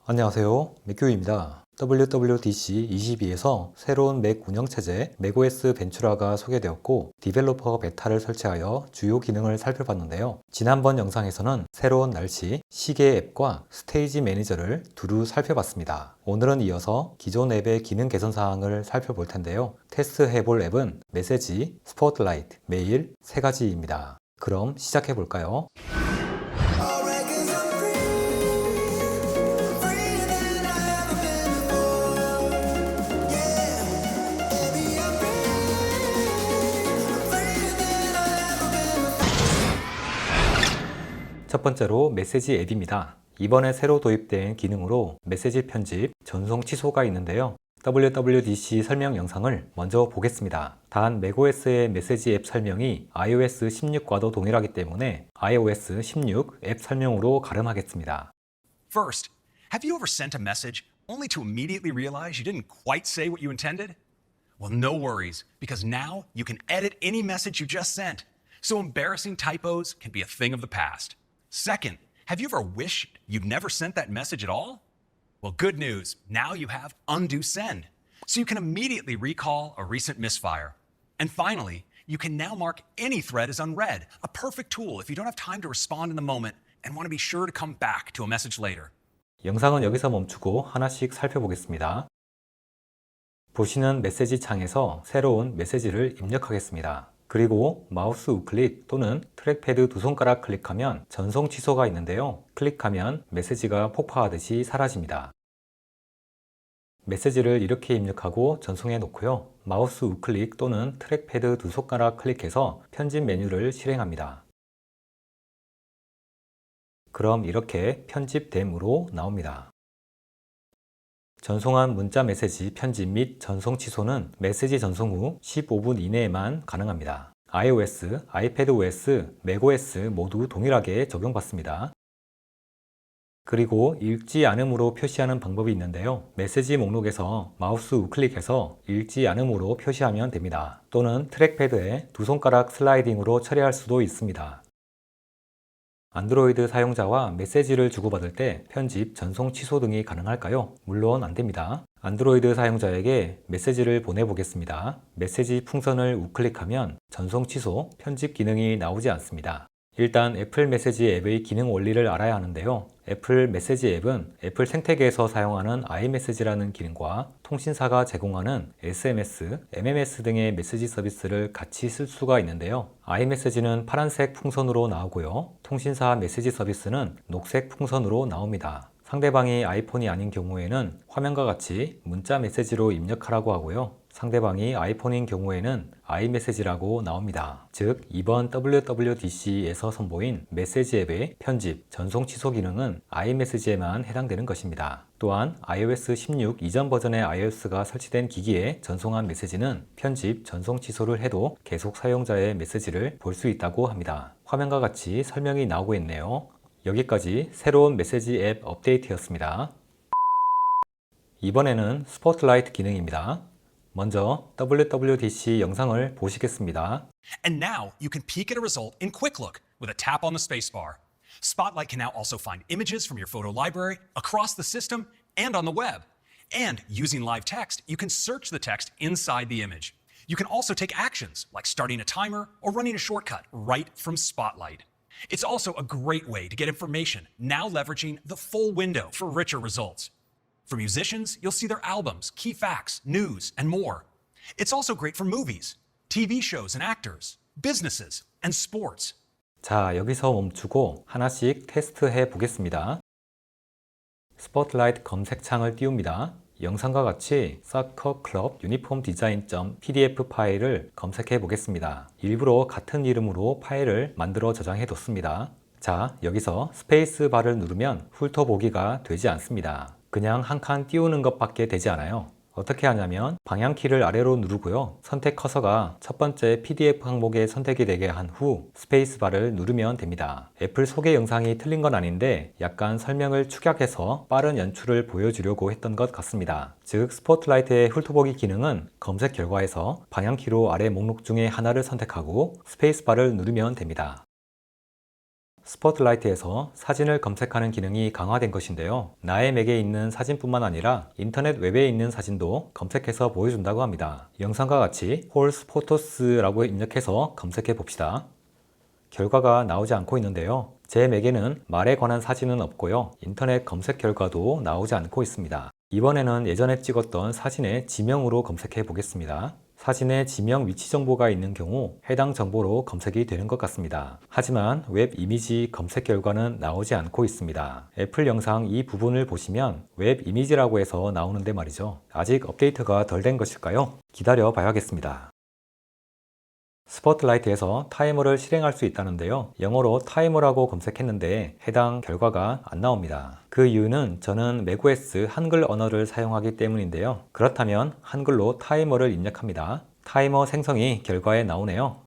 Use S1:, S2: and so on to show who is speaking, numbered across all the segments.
S1: 안녕하세요. 맥교입니다. WWDC 22에서 새로운 맥 운영체제 맥OS 벤츄라가 소개되었고 디벨로퍼 베타를 설치하여 주요 기능을 살펴봤는데요. 지난번 영상에서는 새로운 날씨, 시계 앱과 스테이지 매니저를 두루 살펴봤습니다. 오늘은 이어서 기존 앱의 기능 개선 사항을 살펴볼 텐데요. 테스트해볼 앱은 메시지, 스포트라이트, 메일 3가지입니다. 그럼 시작해 볼까요? 첫 번째로 메시지 앱입니다. 이번에 새로 도입된 기능으로 메시지 편집, 전송 취소가 있는데요. WWDC 설명 영상을 먼저 보겠습니다. 단 맥OS의 메시지 앱 설명이 iOS 16과도 동일하기 때문에 iOS 16 앱 설명으로 가름하겠습니다.
S2: First, have you ever sent a message only to immediately realize you didn't quite say what you intended? Well, no worries, because now you can edit any message you just sent, so embarrassing typos can be a thing of the past. Second, have you ever wished you'd never sent that message at all? Well, good news, now you have undo send, so you can immediately recall a recent misfire. And finally, you can now mark any thread as unread, a perfect tool if you don't have time to respond in the moment and want to be sure to come back to a message later.
S1: 영상은 여기서 멈추고 하나씩 살펴보겠습니다. 보시는 메시지 창에서 새로운 메시지를 입력하겠습니다. 그리고 마우스 우클릭 또는 트랙패드 두 손가락 클릭하면 전송 취소가 있는데요. 클릭하면 메시지가 폭파하듯이 사라집니다. 메시지를 이렇게 입력하고 전송해 놓고요. 마우스 우클릭 또는 트랙패드 두 손가락 클릭해서 편집 메뉴를 실행합니다. 그럼 이렇게 편집됨으로 나옵니다. 전송한 문자 메시지 편집 및 전송 취소는 메시지 전송 후 15분 이내에만 가능합니다. iOS, iPadOS, macOS 모두 동일하게 적용받습니다. 그리고 읽지 않음으로 표시하는 방법이 있는데요. 메시지 목록에서 마우스 우클릭해서 읽지 않음으로 표시하면 됩니다. 또는 트랙패드에 두 손가락 슬라이딩으로 처리할 수도 있습니다. 안드로이드 사용자와 메시지를 주고받을 때 편집, 전송, 취소 등이 가능할까요? 물론 안 됩니다. 안드로이드 사용자에게 메시지를 보내보겠습니다. 메시지 풍선을 우클릭하면 전송, 취소, 편집 기능이 나오지 않습니다. 일단 애플 메시지 앱의 기능 원리를 알아야 하는데요. 애플 메시지 앱은 애플 생태계에서 사용하는 iMessage라는 기능과 통신사가 제공하는 SMS, MMS 등의 메시지 서비스를 같이 쓸 수가 있는데요. iMessage는 파란색 풍선으로 나오고요. 통신사 메시지 서비스는 녹색 풍선으로 나옵니다. 상대방이 아이폰이 아닌 경우에는 화면과 같이 문자 메시지로 입력하라고 하고요. 상대방이 아이폰인 경우에는 iMessage라고 나옵니다. 즉, 이번 WWDC에서 선보인 메시지 앱의 편집, 전송 취소 기능은 iMessage에만 해당되는 것입니다. 또한 iOS 16 이전 버전의 iOS가 설치된 기기에 전송한 메시지는 편집, 전송 취소를 해도 계속 사용자의 메시지를 볼 수 있다고 합니다. 화면과 같이 설명이 나오고 있네요. 여기까지 새로운 메시지 앱 업데이트였습니다. 이번에는 스포트라이트 기능입니다. 먼저 WWDC 영상을 보시겠습니다.
S2: And now you can peek at a result in Quick Look with a tap on the spacebar. Spotlight can now also find images from your photo library across the system and on the web. And using live text, you can search the text inside the image. You can also take actions like starting a timer or running a shortcut right from Spotlight. It's also a great way to get information, now leveraging the full window for richer results. For musicians, you'll see their albums, key facts, news, and more. It's also great for movies, TV shows and actors, businesses, and sports.
S1: 자, 여기서 멈추고 하나씩 테스트해 보겠습니다. 스포트라이트 검색창을 띄웁니다. 영상과 같이 사커 클럽 유니폼 디자인.pdf 파일을 검색해 보겠습니다. 일부러 같은 이름으로 파일을 만들어 저장해 뒀습니다. 자, 여기서 스페이스 바를 누르면 훑어보기가 되지 않습니다. 그냥 한 칸 띄우는 것밖에 되지 않아요. 어떻게 하냐면 방향키를 아래로 누르고요. 선택 커서가 첫 번째 PDF 항목에 선택이 되게 한 후 스페이스바를 누르면 됩니다. 애플 소개 영상이 틀린 건 아닌데 약간 설명을 축약해서 빠른 연출을 보여주려고 했던 것 같습니다. 즉 스포트라이트의 훑어보기 기능은 검색 결과에서 방향키로 아래 목록 중에 하나를 선택하고 스페이스바를 누르면 됩니다. 스포트라이트에서 사진을 검색하는 기능이 강화된 것인데요. 나의 맥에 있는 사진뿐만 아니라 인터넷 웹에 있는 사진도 검색해서 보여준다고 합니다. 영상과 같이 홀스 포토스라고 입력해서 검색해 봅시다. 결과가 나오지 않고 있는데요. 제 맥에는 말에 관한 사진은 없고요. 인터넷 검색 결과도 나오지 않고 있습니다. 이번에는 예전에 찍었던 사진의 지명으로 검색해 보겠습니다. 사진에 지명 위치 정보가 있는 경우 해당 정보로 검색이 되는 것 같습니다. 하지만 웹 이미지 검색 결과는 나오지 않고 있습니다. 애플 영상 이 부분을 보시면 웹 이미지라고 해서 나오는데 말이죠. 아직 업데이트가 덜 된 것일까요? 기다려 봐야겠습니다. 스포트라이트에서 타이머를 실행할 수 있다는데요. 영어로 타이머라고 검색했는데 해당 결과가 안 나옵니다. 그 이유는 저는 macOS 한글 언어를 사용하기 때문인데요. 그렇다면 한글로 타이머를 입력합니다. 타이머 생성이 결과에 나오네요.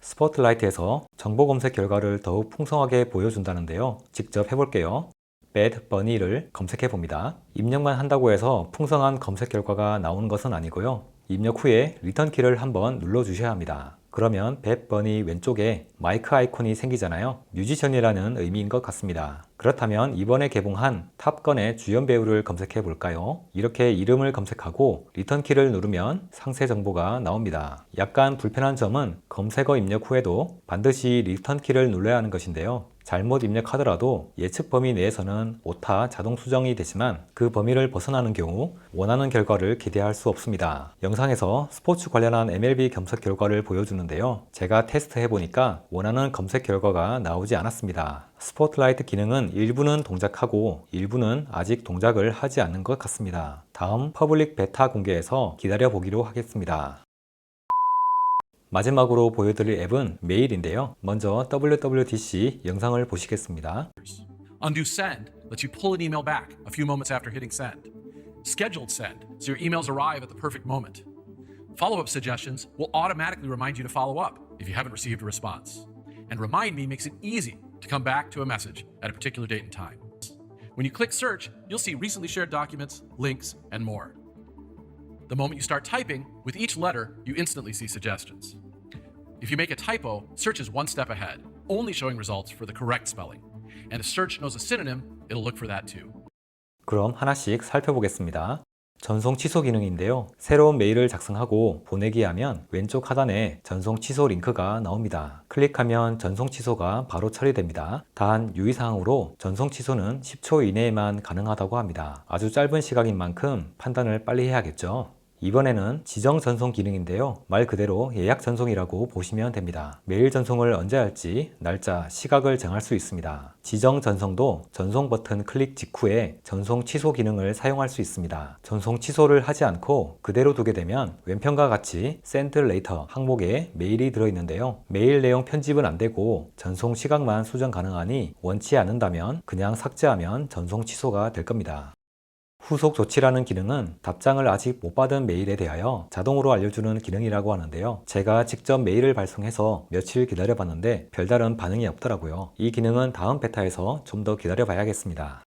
S1: 스포트라이트에서 정보 검색 결과를 더욱 풍성하게 보여준다는데요. 직접 해볼게요. Bad Bunny를 검색해 봅니다. 입력만 한다고 해서 풍성한 검색 결과가 나오는 것은 아니고요. 입력 후에 리턴 키를 한번 눌러 주셔야 합니다. 그러면 Bad Bunny 왼쪽에 마이크 아이콘이 생기잖아요. 뮤지션이라는 의미인 것 같습니다. 그렇다면 이번에 개봉한 탑건의 주연 배우를 검색해 볼까요? 이렇게 이름을 검색하고 리턴 키를 누르면 상세 정보가 나옵니다. 약간 불편한 점은 검색어 입력 후에도 반드시 리턴 키를 눌러야 하는 것인데요. 잘못 입력하더라도 예측 범위 내에서는 오타 자동 수정이 되지만 그 범위를 벗어나는 경우 원하는 결과를 기대할 수 없습니다. 영상에서 스포츠 관련한 MLB 검색 결과를 보여주는데요. 제가 테스트 해보니까 원하는 검색 결과가 나오지 않았습니다. 스포트라이트 기능은 일부는 동작하고 일부는 아직 동작을 하지 않는 것 같습니다. 다음 퍼블릭 베타 공개에서 기다려 보기로 하겠습니다. 마지막으로 보여드릴 앱은 메일인데요. 먼저 WWDC 영상을 보시겠습니다.
S3: Undo send lets you pull an email back a few moments after hitting send. Scheduled send so your emails arrive at the perfect moment. Follow-up suggestions will automatically remind you to follow up if you haven't received a response. And Remind Me makes it easy to come back to a message at a particular date and time. When you click search, you'll see recently shared documents, links, and more. The moment you start typing, with each letter, you instantly see suggestions. If you make a typo, search is one step ahead, only showing results for the correct spelling. And if search knows a synonym, it'll look for that too.
S1: 그럼 하나씩 살펴보겠습니다. 전송 취소 기능인데요. 새로운 메일을 작성하고 보내기 하면 왼쪽 하단에 전송 취소 링크가 나옵니다. 클릭하면 전송 취소가 바로 처리됩니다. 단 유의사항으로 전송 취소는 10초 이내에만 가능하다고 합니다. 아주 짧은 시간인 만큼 판단을 빨리 해야겠죠. 이번에는 지정 전송 기능인데요. 말 그대로 예약 전송이라고 보시면 됩니다. 메일 전송을 언제 할지 날짜, 시각을 정할 수 있습니다. 지정 전송도 전송 버튼 클릭 직후에 전송 취소 기능을 사용할 수 있습니다. 전송 취소를 하지 않고 그대로 두게 되면 왼편과 같이 Send Later 항목에 메일이 들어있는데요. 메일 내용 편집은 안 되고 전송 시각만 수정 가능하니 원치 않는다면 그냥 삭제하면 전송 취소가 될 겁니다. 후속 조치라는 기능은 답장을 아직 못 받은 메일에 대하여 자동으로 알려주는 기능이라고 하는데요. 제가 직접 메일을 발송해서 며칠 기다려봤는데 별다른 반응이 없더라고요. 이 기능은 다음 베타에서 좀 더 기다려봐야겠습니다.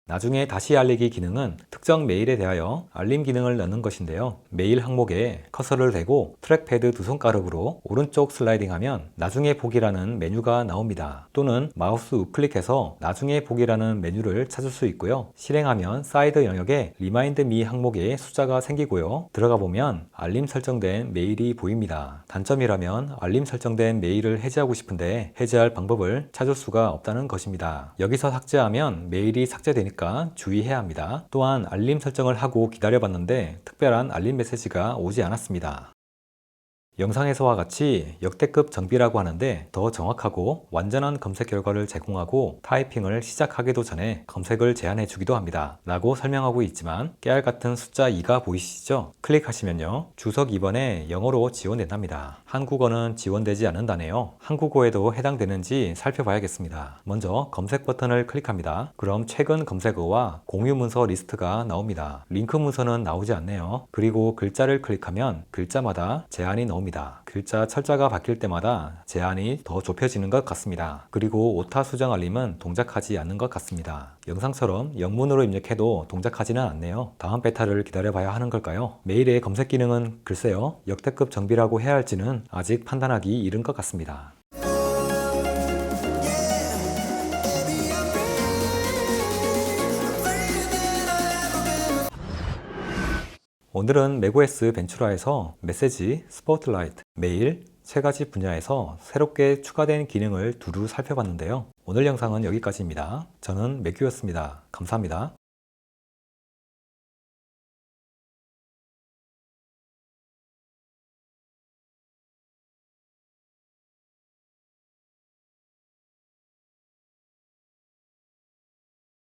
S1: 나중에 다시 알리기 기능은 특정 메일에 대하여 알림 기능을 넣는 것인데요. 메일 항목에 커서를 대고 트랙패드 두 손가락으로 오른쪽 슬라이딩하면 나중에 보기라는 메뉴가 나옵니다. 또는 마우스 우클릭해서 나중에 보기라는 메뉴를 찾을 수 있고요. 실행하면 사이드 영역에 리마인드 미 항목에 숫자가 생기고요. 들어가 보면 알림 설정된 메일이 보입니다. 단점이라면 알림 설정된 메일을 해제하고 싶은데 해제할 방법을 찾을 수가 없다는 것입니다. 여기서 삭제하면 메일이 삭제되니까 주의해야 합니다. 또한 알림 설정을 하고 기다려봤는데 특별한 알림 메시지가 오지 않았습니다. 영상에서와 같이 역대급 정비라고 하는데 더 정확하고 완전한 검색 결과를 제공하고 타이핑을 시작하기도 전에 검색을 제안해 주기도 합니다. 라고 설명하고 있지만 깨알 같은 숫자 2가 보이시죠? 클릭하시면요. 주석 2번에 영어로 지원된답니다. 한국어는 지원되지 않는다네요. 한국어에도 해당되는지 살펴봐야겠습니다. 먼저 검색 버튼을 클릭합니다. 그럼 최근 검색어와 공유 문서 리스트가 나옵니다. 링크 문서는 나오지 않네요. 그리고 글자를 클릭하면 글자마다 제안이 나옵니다. 나옵니다. 글자 철자가 바뀔 때마다 제한이 더 좁혀지는 것 같습니다. 그리고 오타 수정 알림은 동작하지 않는 것 같습니다. 영상처럼 영문으로 입력해도 동작하지는 않네요. 다음 베타를 기다려봐야 하는 걸까요? 메일의 검색 기능은 글쎄요, 역대급 정비라고 해야 할지는 아직 판단하기 이른 것 같습니다. 오늘은 맥OS 벤츄라에서 메시지, 스포트라이트, 메일, 세 가지 분야에서 새롭게 추가된 기능을 두루 살펴봤는데요. 오늘 영상은 여기까지입니다. 저는 맥규였습니다. 감사합니다.